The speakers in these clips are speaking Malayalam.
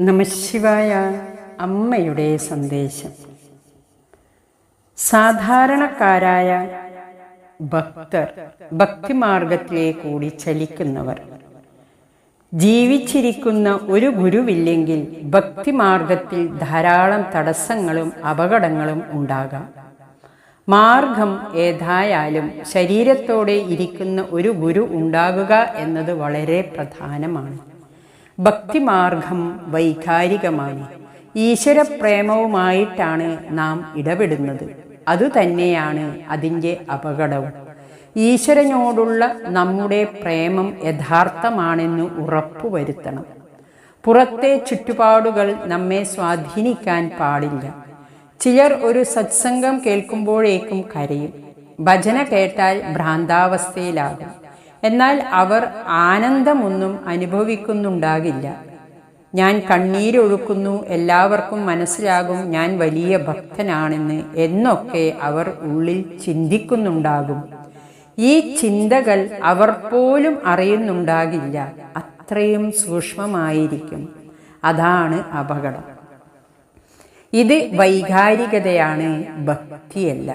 നമഃശിവായ. അമ്മയുടെ സന്ദേശം. സാധാരണക്കാരായ ഭക്തർ, ഭക്തിമാർഗത്തിലേക്കൂടി ചലിക്കുന്നവർ. ജീവിച്ചിരിക്കുന്ന ഒരു ഗുരുവില്ലെങ്കിൽ ഭക്തിമാർഗത്തിൽ ധാരാളം തടസ്സങ്ങളും അപകടങ്ങളും ഉണ്ടാകാം. മാർഗം ഏതായാലും ശരീരത്തോടെ ഇരിക്കുന്ന ഒരു ഗുരു ഉണ്ടാകുക എന്നത് വളരെ പ്രധാനമാണ്. ഭക്തിമാർഗം വൈകാരികമാണ്. ഈശ്വരപ്രേമവുമായിട്ടാണ് നാം ഇടപെടുന്നത്. അതുതന്നെയാണ് അതിൻ്റെ അപകടവും. ഈശ്വരനോടുള്ള നമ്മുടെ പ്രേമം യഥാർത്ഥമാണെന്ന് ഉറപ്പുവരുത്തണം. പുറത്തെ ചുറ്റുപാടുകൾ നമ്മെ സ്വാധീനിക്കാൻ പാടില്ല. ചിലർ ഒരു സത്സംഗം കേൾക്കുമ്പോഴേക്കും കരയും. ഭജന കേട്ടാൽ ഭ്രാന്താവസ്ഥയിലാകും. എന്നാൽ അവർ ആനന്ദമൊന്നും അനുഭവിക്കുന്നുണ്ടാകില്ല. ഞാൻ കണ്ണീരൊഴുക്കുന്നു, എല്ലാവർക്കും മനസ്സിലാകും ഞാൻ വലിയ ഭക്തനാണെന്ന് എന്നൊക്കെ അവർ ഉള്ളിൽ ചിന്തിക്കുന്നുണ്ടാകും. ഈ ചിന്തകൾ അവർ പോലും അറിയുന്നുണ്ടാകില്ല. അത്രയും സൂക്ഷ്മമായിരിക്കും. അതാണ് അപകടം. ഇത് വൈകാരികതയാണ്, ഭക്തിയല്ല.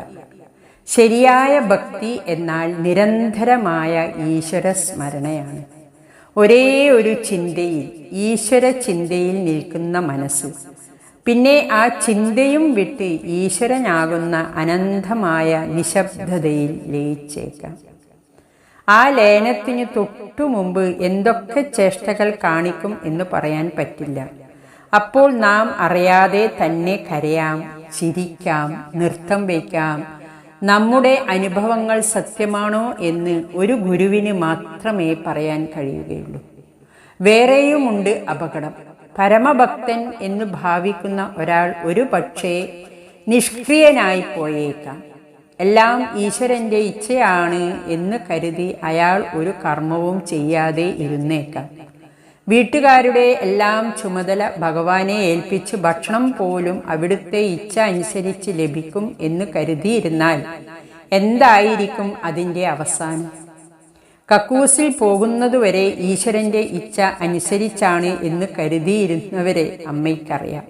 ശരിയായ ഭക്തി എന്നാൽ നിരന്തരമായ ഈശ്വര സ്മരണയാണ്. ഒരേ ഒരു ചിന്തയിൽ, ഈശ്വര ചിന്തയിൽ നിൽക്കുന്ന മനസ്സ്. പിന്നെ ആ ചിന്തയും വിട്ട് ഈശ്വരനാകുന്ന അനന്തമായ നിശബ്ദതയിൽ ലയിച്ചേക്കാം. ആ ലയനത്തിന് തൊട്ടു മുമ്പ് എന്തൊക്കെ ചേഷ്ടകൾ കാണിക്കും എന്ന് പറയാൻ പറ്റില്ല. അപ്പോൾ നാം അറിയാതെ തന്നെ കരയാം, ചിരിക്കാം, നൃത്തം വയ്ക്കാം. നമ്മുടെ അനുഭവങ്ങൾ സത്യമാണോ എന്ന് ഒരു ഗുരുവിന് മാത്രമേ പറയാൻ കഴിയുകയുള്ളൂ. വേറെയുമുണ്ട് അപകടം. പരമഭക്തൻ എന്ന് ഭാവിക്കുന്ന ഒരാൾ ഒരു പക്ഷേ നിഷ്ക്രിയനായി പോയേക്കാം. എല്ലാം ഈശ്വരൻ്റെ ഇച്ഛയാണ് എന്ന് കരുതി അയാൾ ഒരു കർമ്മവും ചെയ്യാതെ ഇരുന്നേക്കാം. വീട്ടുകാരുടെ എല്ലാം ചുമതല ഭഗവാനെ ഏൽപ്പിച്ച് ഭക്ഷണം പോലും അവിടുത്തെ ഇച്ഛ അനുസരിച്ച് ലഭിക്കും എന്ന് കരുതിയിരുന്നാൽ എന്തായിരിക്കും അതിൻ്റെ അവസാനം? കക്കൂസിൽ പോകുന്നതുവരെ ഈശ്വരൻ്റെ ഇച്ഛ അനുസരിച്ചാണ് എന്ന് കരുതിയിരുന്നവരെ അമ്മയ്ക്കറിയാം.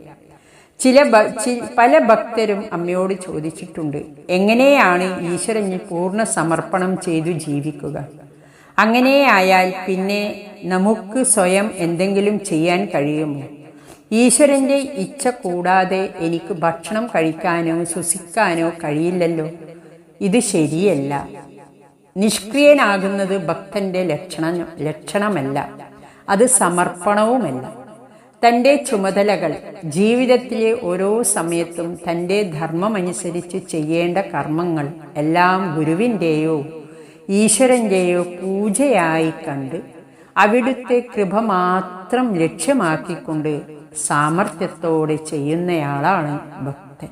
പല ഭക്തരും അമ്മയോട് ചോദിച്ചിട്ടുണ്ട്, എങ്ങനെയാണ് ഈശ്വരന് പൂർണ്ണ സമർപ്പണം ചെയ്തു ജീവിക്കുക? അങ്ങനെയായാൽ പിന്നെ നമുക്ക് സ്വയം എന്തെങ്കിലും ചെയ്യാൻ കഴിയുമോ? ഈശ്വരൻ്റെ ഇച്ഛ കൂടാതെ എനിക്ക് ഭക്ഷണം കഴിക്കാനോ ശ്വസിക്കാനോ കഴിയില്ലല്ലോ. ഇത് ശരിയല്ല. നിഷ്ക്രിയനാകുന്നത് ഭക്തന്റെ ലക്ഷണമല്ല, അത് സമർപ്പണവുമല്ല. തൻ്റെ ചുമതലകൾ, ജീവിതത്തിലെ ഓരോ സമയത്തും തൻ്റെ ധർമ്മമനുസരിച്ച് ചെയ്യേണ്ട കർമ്മങ്ങൾ എല്ലാം ഗുരുവിൻ്റെയോ ഈശ്വരൻ്റെയോ പൂജയായി കണ്ട് അവിടുത്തെ കൃപ മാത്രം ലക്ഷ്യമാക്കിക്കൊണ്ട് സാമർത്ഥ്യത്തോടെ ചെയ്യുന്നയാളാണ് ഭക്തൻ.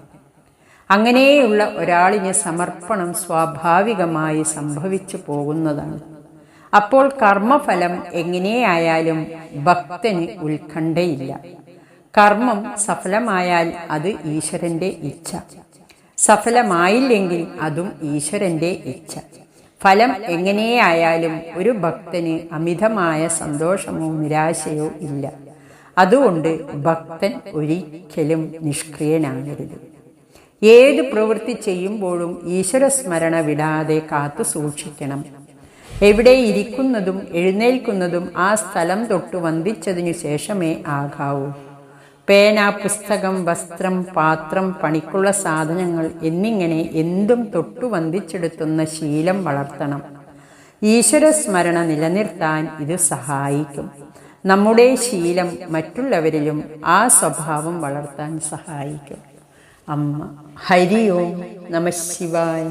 അങ്ങനെയുള്ള ഒരാളിന് സമർപ്പണം സ്വാഭാവികമായി സംഭവിച്ചു പോകുന്നതാണ്. അപ്പോൾ കർമ്മഫലം എങ്ങനെയായാലും ഭക്തന് ഉത്കണ്ഠയില്ല. കർമ്മം സഫലമായാൽ അത് ഈശ്വരൻ്റെ ഇച്ഛ, സഫലമായില്ലെങ്കിൽ അതും ഈശ്വരൻ്റെ ഇച്ഛ. ഫലം എങ്ങനെയായാലും ഒരു ഭക്തന് അമിതമായ സന്തോഷമോ നിരാശയോ ഇല്ല. അതുകൊണ്ട് ഭക്തൻ ഒരിക്കലും നിഷ്ക്രിയനാകരുത്. ഏത് പ്രവൃത്തി ചെയ്യുമ്പോഴും ഈശ്വര സ്മരണ വിടാതെ കാത്തു സൂക്ഷിക്കണം. എവിടെ ഇരിക്കുന്നതും എഴുന്നേൽക്കുന്നതും ആ സ്ഥലം തൊട്ട് വന്ദിച്ചതിനു ശേഷമേ ആകാവൂ. പേന, പുസ്തകം, വസ്ത്രം, പാത്രം, പണിക്കുള്ള സാധനങ്ങൾ എന്നിങ്ങനെ എന്തും തൊട്ടു വന്ദിച്ചെടുത്തുന്ന ശീലം വളർത്തണം. ഈശ്വര സ്മരണ നിലനിർത്താൻ ഇത് സഹായിക്കും. നമ്മുടെ ശീലം മറ്റുള്ളവരിലും ആ സ്വഭാവം വളർത്താൻ സഹായിക്കും. അമ്മ. ഹരി ഓം. നമഃശിവായ.